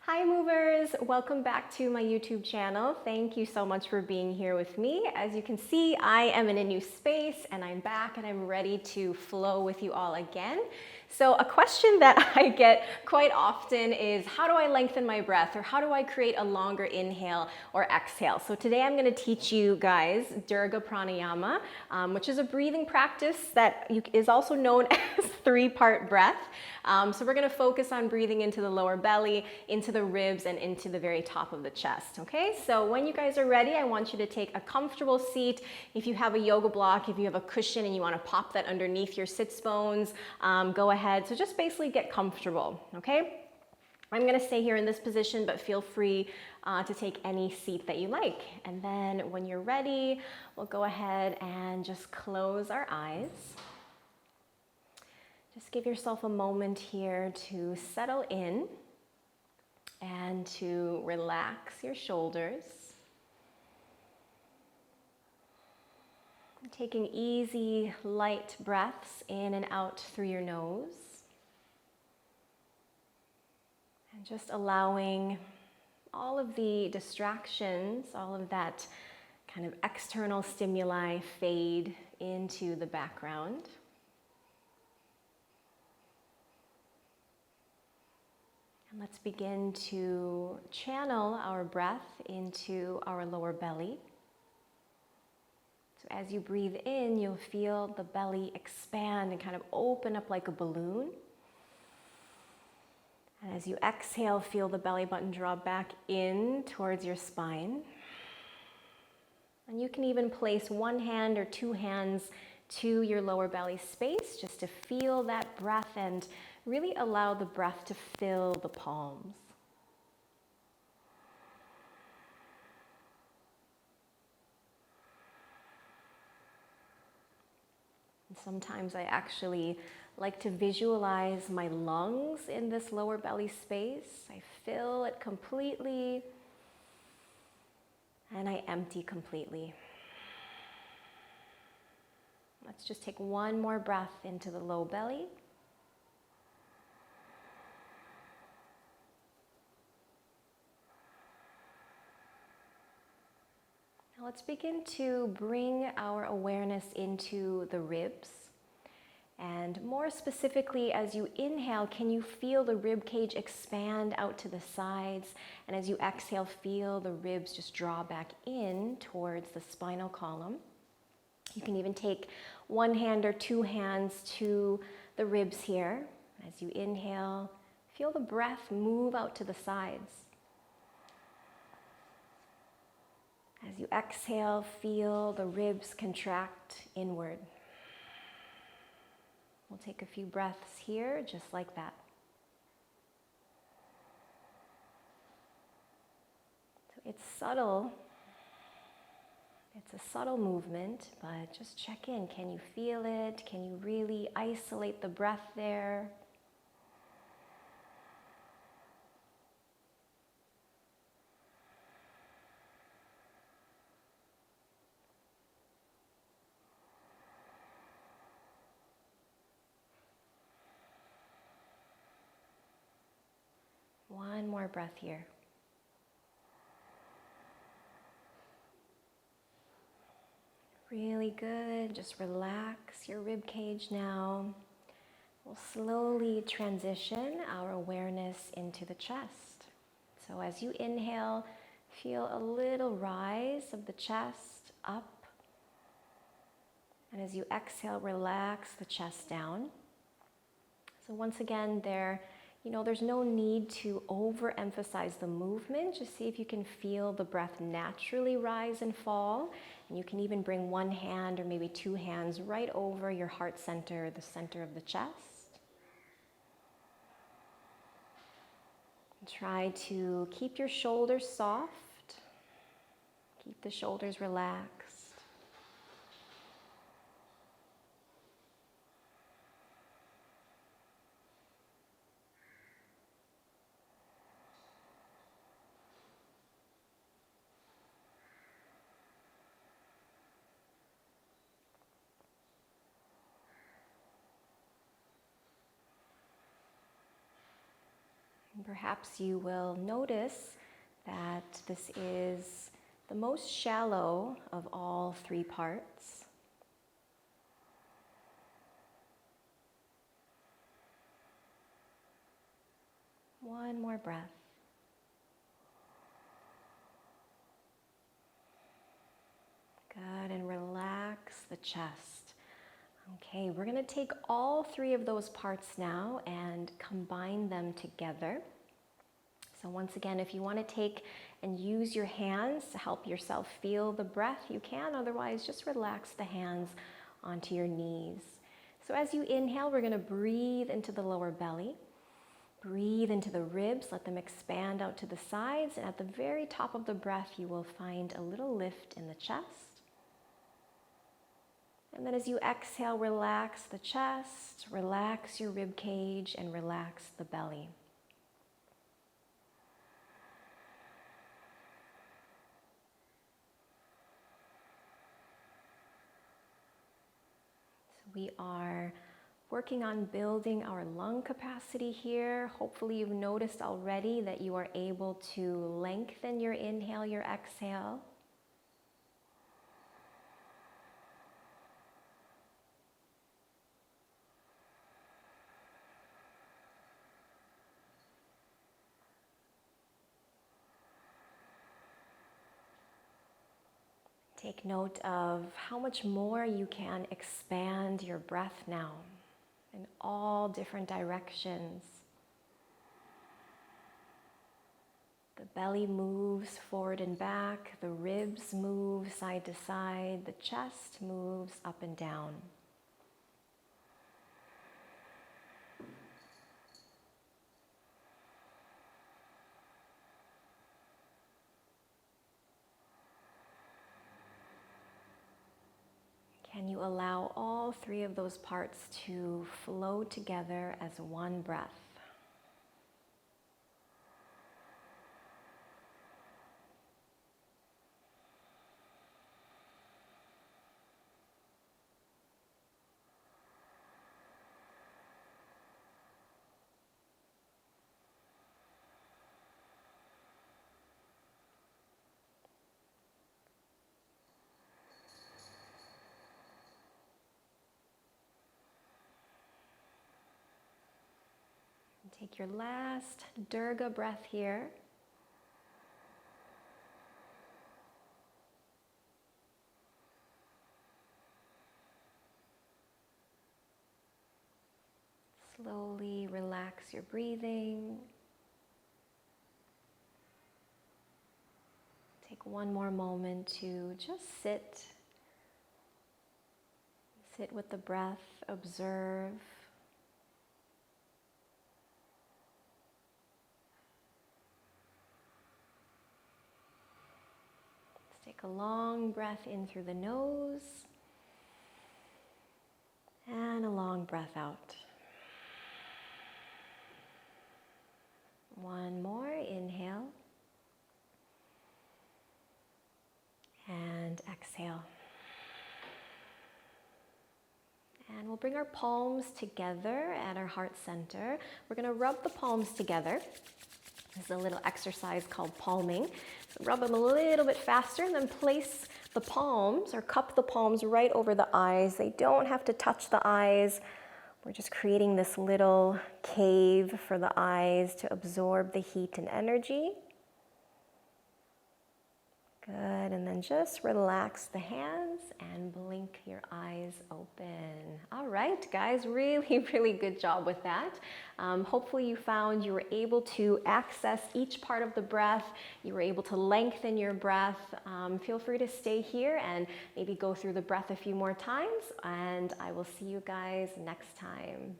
Hi movers, welcome back to my YouTube channel. Thank you so much for being here with me. As you can see, I am in a new space and I'm back and I'm ready to flow with you all again. So a question that I get quite often is, how do I lengthen my breath, or how do I create a longer inhale or exhale? So today I'm going to teach you guys Dirga Pranayama, which is a breathing practice that is also known as three-part breath. So we're going to focus on breathing into the lower belly, into the ribs, and into the very top of the chest. Okay, so when you guys are ready, I want you to take a comfortable seat. If you have a yoga block, if you have a cushion and you want to pop that underneath your sits bones, go ahead. So just basically get comfortable. Okay, I'm going to stay here in this position, but feel free to take any seat that you like. And then when you're ready, we'll go ahead and just close our eyes. Just give yourself a moment here to settle in and to relax your shoulders. Taking easy, light breaths in and out through your nose. And just allowing all of the distractions, all of that kind of external stimuli fade into the background. And let's begin to channel our breath into our lower belly. So as you breathe in, you'll feel the belly expand and kind of open up like a balloon. And as you exhale, feel the belly button draw back in towards your spine. And you can even place one hand or two hands to your lower belly space just to feel that breath and really allow the breath to fill the palms. And sometimes I actually like to visualize my lungs in this lower belly space. I fill it completely and I empty completely. Let's just take one more breath into the low belly. Now let's begin to bring our awareness into the ribs. And more specifically, as you inhale, can you feel the rib cage expand out to the sides? And as you exhale, feel the ribs just draw back in towards the spinal column. You can even take one hand or two hands to the ribs here. As you inhale, feel the breath move out to the sides. As you exhale, feel the ribs contract inward. We'll take a few breaths here, just like that. So it's subtle. It's a subtle movement, but just check in. Can you feel it? Can you really isolate the breath there? One more breath here. Really good. Just relax your rib cage now. We'll slowly transition our awareness into the chest. So as you inhale, feel a little rise of the chest up. And as you exhale, relax the chest down. So once again, there's no need to overemphasize the movement. Just see if you can feel the breath naturally rise and fall. And you can even bring one hand or maybe two hands right over your heart center, the center of the chest. Try to keep your shoulders soft. Keep the shoulders relaxed. perhaps you will notice that this is the most shallow of all three parts. One more breath. Good, and relax the chest. Okay, we're going to take all three of those parts now and combine them together. So once again, if you want to take and use your hands to help yourself feel the breath, you can. Otherwise, just relax the hands onto your knees. So as you inhale, we're going to breathe into the lower belly. Breathe into the ribs, let them expand out to the sides. And at the very top of the breath, you will find a little lift in the chest. And then as you exhale, relax the chest, relax your rib cage, and relax the belly. So we are working on building our lung capacity here. Hopefully you've noticed already that you are able to lengthen your inhale, your exhale. Take note of how much more you can expand your breath now in all different directions. The belly moves forward and back, the ribs move side to side, the chest moves up and down. Can you allow all three of those parts to flow together as one breath? Take your last Dirga breath here. Slowly relax your breathing. Take one more moment to just sit. Sit with the breath, observe. Take a long breath in through the nose and a long breath out. One more, inhale and exhale. And we'll bring our palms together at our heart center. We're going to rub the palms together. This is a little exercise called palming. So rub them a little bit faster and then place the palms or cup the palms right over the eyes. They don't have to touch the eyes. We're just creating this little cave for the eyes to absorb the heat and energy. Good, and then just relax the hands and blink your eyes open. All right, guys, really, really good job with that. Hopefully you found you were able to access each part of the breath. You were able to lengthen your breath. Feel free to stay here and maybe go through the breath a few more times, and I will see you guys next time.